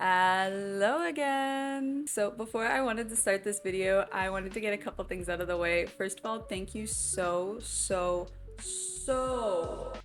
Hello again. So before I wanted to start this video, I wanted to get a couple things out of the way. First of all, thank you so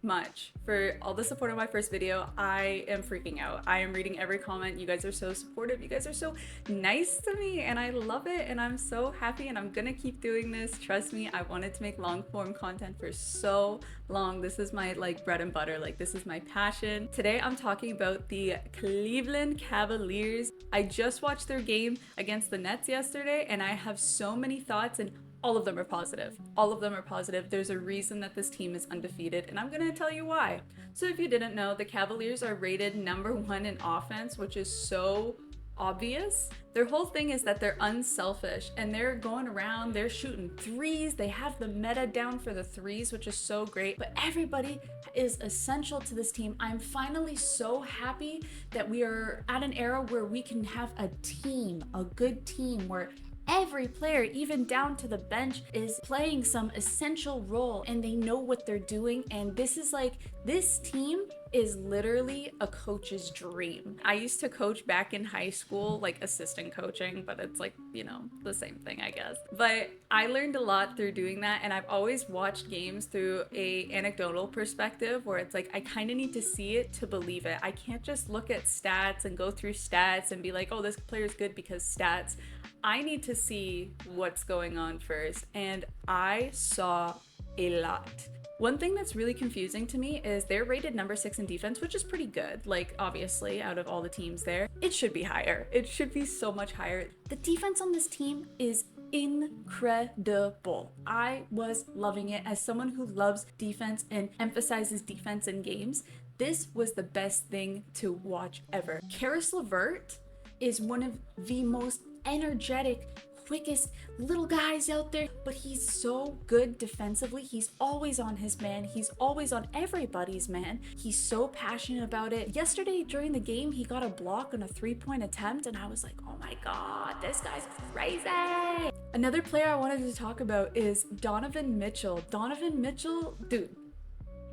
much for all the support on my first video. I am freaking out. I am reading every comment. You guys are so supportive. You guys are so nice to me and I love it and I'm so happy and I'm gonna keep doing this. Trust me, I wanted to make long form content for so long. This is my bread and butter. This is my passion. Today I'm talking about the Cleveland Cavaliers. I just watched their game against the Nets yesterday and I have so many thoughts and all of them are positive. All of them are positive. There's a reason that this team is undefeated, and I'm gonna tell you why. So if you didn't know, the Cavaliers are rated #1 in offense, which is so obvious. Their whole thing is that they're unselfish and they're going around, they're shooting threes. They have the meta down for the threes, which is so great. But everybody is essential to this team. I'm finally so happy that we are at an era where we can have a team, a good team where every player, even down to the bench, is playing some essential role and they know what they're doing. And this team is literally a coach's dream. I used to coach back in high school, assistant coaching, but it's the same thing, I guess. But I learned a lot through doing that, and I've always watched games through a anecdotal perspective where it's I kind of need to see it to believe it. I can't just look at stats and go through stats and be like, oh, this player's good because stats. I need to see what's going on first, and I saw a lot. One thing that's really confusing to me is they're rated #6 in defense, which is pretty good. Obviously, out of all the teams there, it should be higher. It should be so much higher. The defense on this team is incredible. I was loving it. As someone who loves defense and emphasizes defense in games, this was the best thing to watch ever. Caris LeVert is one of the most energetic, quickest little guys out there, but he's so good defensively. He's always on his man. He's always on everybody's man. He's so passionate about it. Yesterday during the game, he got a block on a 3-point attempt, and I was like, oh my god, this guy's crazy. Another player I wanted to talk about is Donovan Mitchell. Donovan Mitchell, dude.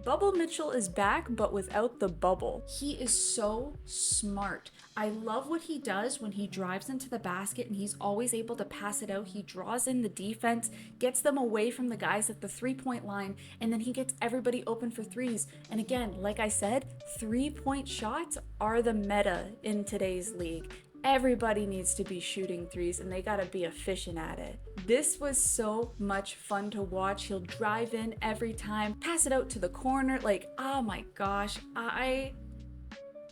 Bubble Mitchell is back, but without the bubble. He is so smart. I love what he does when he drives into the basket and he's always able to pass it out. He draws in the defense, gets them away from the guys at the 3-point line, and then he gets everybody open for threes. And again, like I said, 3-point shots are the meta in today's league. Everybody needs to be shooting threes and they gotta be efficient at it. This was so much fun to watch. He'll drive in every time, pass it out to the corner. Oh my gosh, I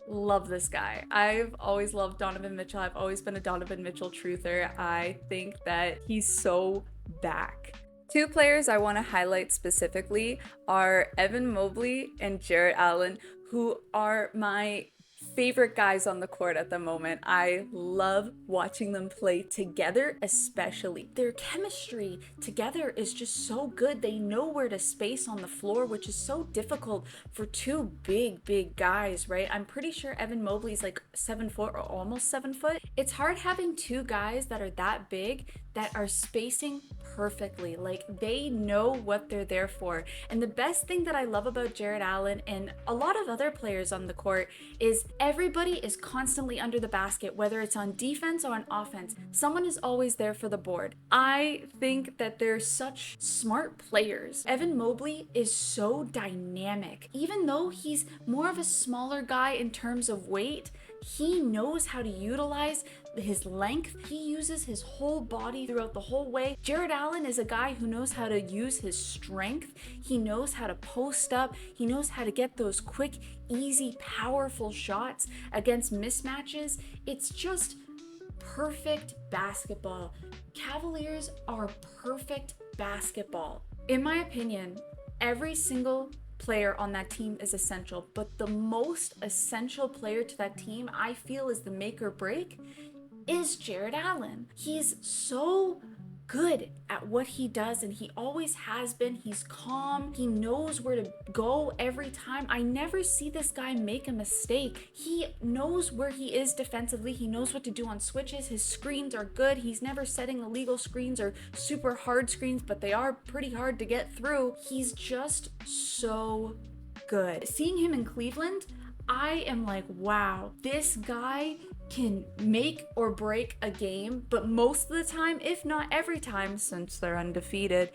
love this guy. I've always loved Donovan Mitchell. I've always been a Donovan Mitchell truther. I think that he's so back. Two players I want to highlight specifically are Evan Mobley and Jarrett Allen, who are my favorite guys on the court at the moment. I love watching them play together, especially. Their chemistry together is just so good. They know where to space on the floor, which is so difficult for two big guys, right? I'm pretty sure Evan Mobley's 7 foot or almost 7 foot. It's hard having two guys that are that big that are spacing perfectly. They know what they're there for. And the best thing that I love about Jarrett Allen and a lot of other players on the court is everybody is constantly under the basket, whether it's on defense or on offense. Someone is always there for the board. I think that they're such smart players. Evan Mobley is so dynamic. Even though he's more of a smaller guy in terms of weight, he knows how to utilize his length. He uses his whole body throughout the whole way. Jarrett Allen is a guy who knows how to use his strength. He knows how to post up. He knows how to get those quick, easy, powerful shots against mismatches. It's just perfect basketball. Cavaliers are perfect basketball. In my opinion, every single player on that team is essential, but the most essential player to that team, I feel, is the make or break, is Jarrett Allen. He's so good at what he does, and he always has been. He's calm. He knows where to go every time. I never see this guy make a mistake. He knows where he is defensively. He knows what to do on switches. His screens are good. He's never setting illegal screens or super hard screens, but they are pretty hard to get through. He's just so good. Seeing him in Cleveland, I am like, wow, this guy can make or break a game, but most of the time, if not every time, since they're undefeated,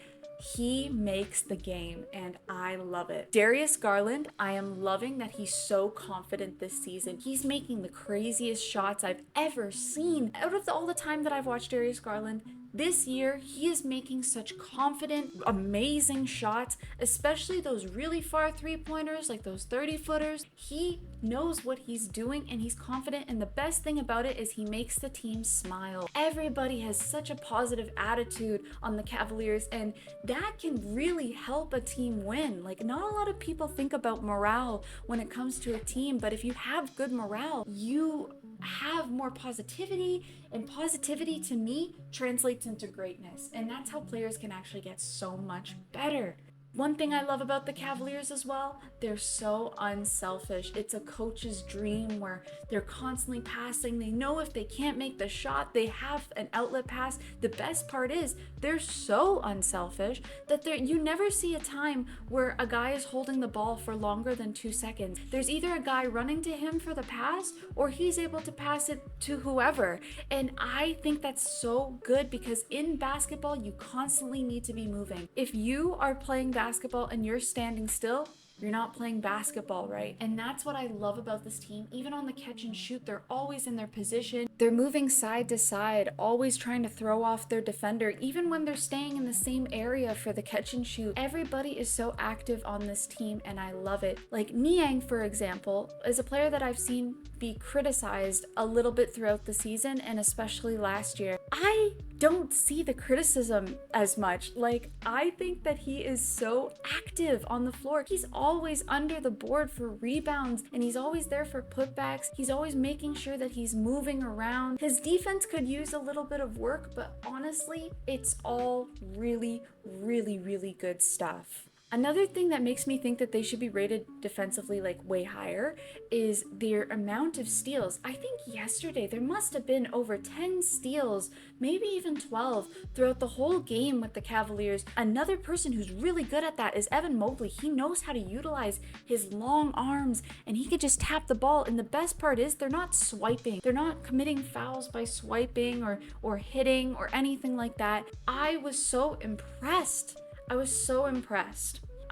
he makes the game, and I love it. Darius Garland, I am loving that he's so confident this season. He's making the craziest shots I've ever seen. Out of all the time that I've watched Darius Garland, this year, he is making such confident, amazing shots, especially those really far three-pointers, like those 30-footers. He knows what he's doing and he's confident, and the best thing about it is he makes the team smile. Everybody has such a positive attitude on the Cavaliers, and that can really help a team win. Like, not a lot of people think about morale when it comes to a team, but if you have good morale, you have more positivity, and positivity to me translates into greatness, and that's how players can actually get so much better. One thing I love about the Cavaliers as well, they're so unselfish. It's a coach's dream where they're constantly passing. They know if they can't make the shot, they have an outlet pass. The best part is they're so unselfish that you never see a time where a guy is holding the ball for longer than 2 seconds. There's either a guy running to him for the pass or he's able to pass it to whoever. And I think that's so good because in basketball, you constantly need to be moving. If you are playing basketball and you're standing still, you're not playing basketball right. And that's what I love about this team. Even on the catch and shoot, they're always in their position. They're moving side to side, always trying to throw off their defender, even when they're staying in the same area for the catch and shoot. Everybody is so active on this team, and I love it. Like Niang, for example, is a player that I've seen be criticized a little bit throughout the season, and especially last year. I don't see the criticism as much. Like, I think that he is so active on the floor. He's always under the board for rebounds, and he's always there for putbacks. He's always making sure that he's moving around. His defense could use a little bit of work, but honestly, it's all really, really, really good stuff. Another thing that makes me think that they should be rated defensively like way higher is their amount of steals. I think yesterday there must have been over 10 steals, maybe even 12 throughout the whole game with the Cavaliers. Another person who's really good at that is Evan Mobley. He knows how to utilize his long arms and he could just tap the ball. And the best part is they're not swiping. They're not committing fouls by swiping or hitting or anything like that. I was so impressed.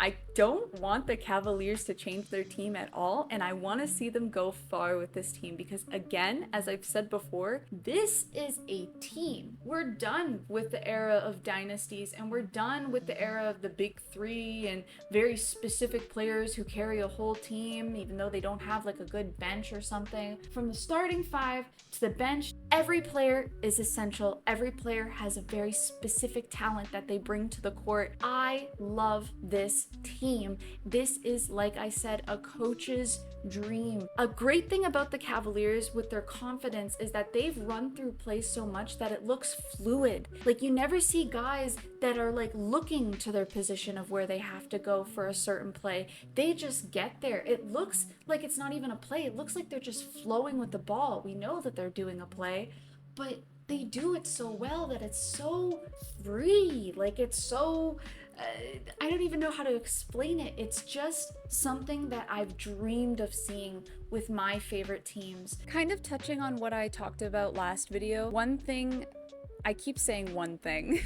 I don't want the Cavaliers to change their team at all, and I want to see them go far with this team because, again, as I've said before, this is a team. We're done with the era of dynasties, and we're done with the era of the big three and very specific players who carry a whole team, even though they don't have like a good bench or something. From the starting five to the bench, every player is essential. Every player has a very specific talent that they bring to the court. I love this team. This is, like I said, a coach's dream. A great thing about the Cavaliers with their confidence is that they've run through plays so much that it looks fluid. Like, you never see guys that are like looking to their position of where they have to go for a certain play. They just get there. It looks like it's not even a play. It looks like they're just flowing with the ball. We know that they're doing a play, but they do it so well that it's so free. Like, it's so I don't even know how to explain it. It's just something that I've dreamed of seeing with my favorite teams. Kind of touching on what I talked about last video, one thing, I keep saying one thing.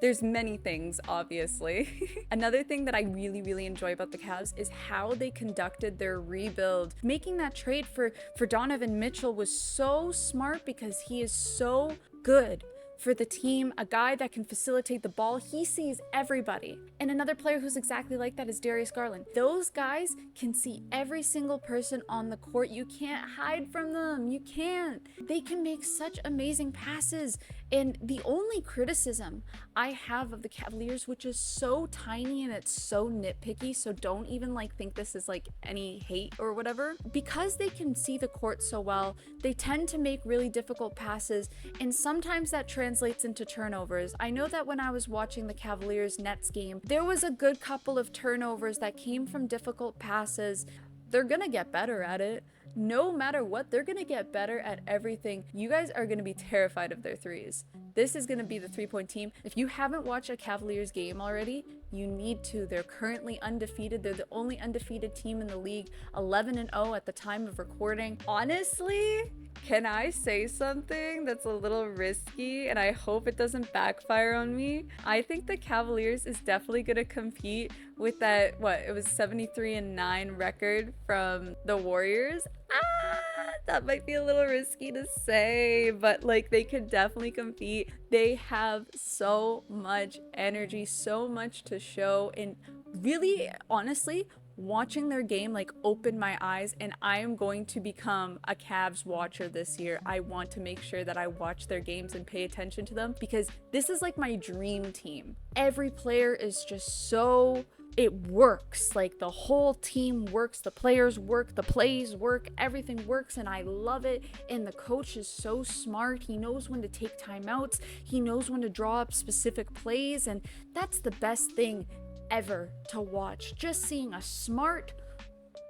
There's many things, obviously. Another thing that I really, really enjoy about the Cavs is how they conducted their rebuild. Making that trade for Donovan Mitchell was so smart because he is so good for the team, a guy that can facilitate the ball. He sees everybody. And another player who's exactly like that is Darius Garland. Those guys can see every single person on the court. You can't hide from them. You can't. They can make such amazing passes. And the only criticism I have of the Cavaliers, which is so tiny and it's so nitpicky, so don't even like think this is like any hate or whatever, because they can see the court so well, they tend to make really difficult passes, and sometimes that translates into turnovers. I know that when I was watching the Cavaliers Nets game, there was a good couple of turnovers that came from difficult passes. They're gonna get better at it. No matter what, they're gonna get better at everything. You guys are gonna be terrified of their threes. This is gonna be the 3-point team. If you haven't watched a Cavaliers game already, you need to. They're currently undefeated. They're the only undefeated team in the league, 11-0 at the time of recording. Honestly, Can I say something that's a little risky and I hope it doesn't backfire on me? I think the Cavaliers is definitely going to compete with that, what, it was 73-9 record from the Warriors. That might be a little risky to say, but like they could definitely compete. They have so much energy, so much to show, and really, honestly, watching their game like opened my eyes, and I am going to become a Cavs watcher this year. I want to make sure that I watch their games and pay attention to them because this is like my dream team. Every player is just so, it works. Like the whole team works, the players work, the plays work, everything works, and I love it. And the coach is so smart. He knows when to take timeouts, he knows when to draw up specific plays, and that's the best thing ever to watch. Just seeing a smart,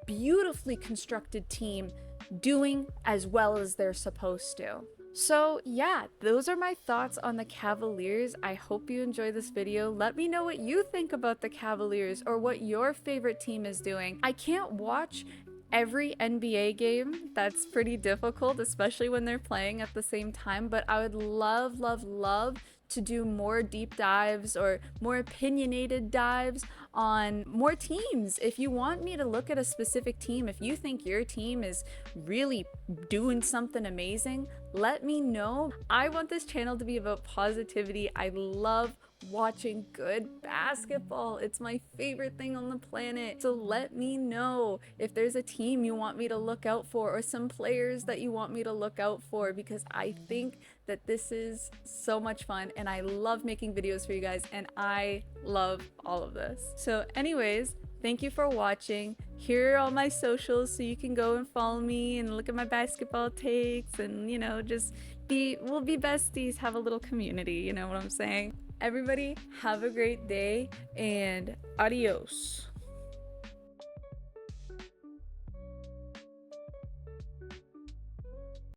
beautifully constructed team doing as well as they're supposed to. So yeah, those are my thoughts on the Cavaliers. I hope you enjoy this video. Let me know what you think about the Cavaliers or what your favorite team is doing. I can't watch every NBA game. That's pretty difficult, especially when they're playing at the same time, but I would love, love, love to do more deep dives or more opinionated dives on more teams. If you want me to look at a specific team, if you think your team is really doing something amazing, let me know. I want this channel to be about positivity. I love watching good basketball. It's my favorite thing on the planet. So let me know if there's a team you want me to look out for or some players that you want me to look out for, because I think that this is so much fun and I love making videos for you guys and I love all of this. So anyways, thank you for watching. Here are all my socials so you can go and follow me and look at my basketball takes and, you know, just we'll be besties, have a little community, you know what I'm saying? Everybody have a great day and adios.